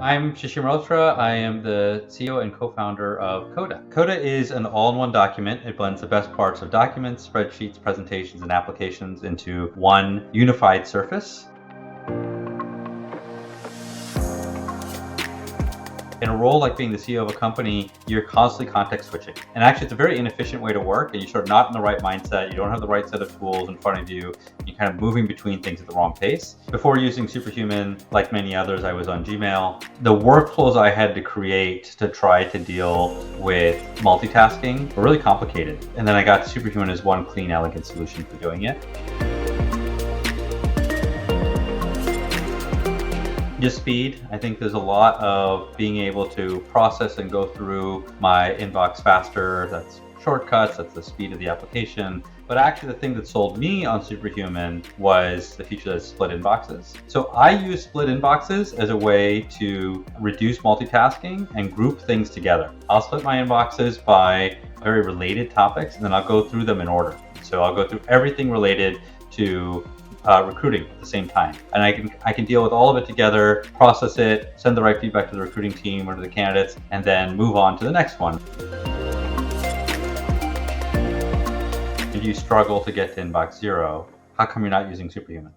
I'm Shishir Malhotra. I am the CEO and co-founder of Coda. Coda is an all-in-one document. It blends the best parts of documents, spreadsheets, presentations, and applications into one unified surface. In a role like being the CEO of a company, you're constantly context switching. And actually, it's a very inefficient way to work, and you're sort of not in the right mindset. You don't have the right set of tools in front of you. You're kind of moving between things at the wrong pace. Before using Superhuman, like many others, I was on Gmail. The workflows I had to create to try to deal with multitasking were really complicated. And then I got Superhuman as one clean, elegant solution for doing it. Just speed. I think there's a lot of being able to process and go through my inbox faster. That's shortcuts, that's the speed of the application. But actually the thing that sold me on Superhuman was the feature that's split inboxes. So I use split inboxes as a way to reduce multitasking and group things together. I'll split my inboxes by very related topics, and then I'll go through them in order. So I'll go through everything related to recruiting at the same time. And I can deal with all of it together, process it, send the right feedback to the recruiting team or to the candidates, and then move on to the next one. If you struggle to get to inbox 0, how come you're not using Superhuman?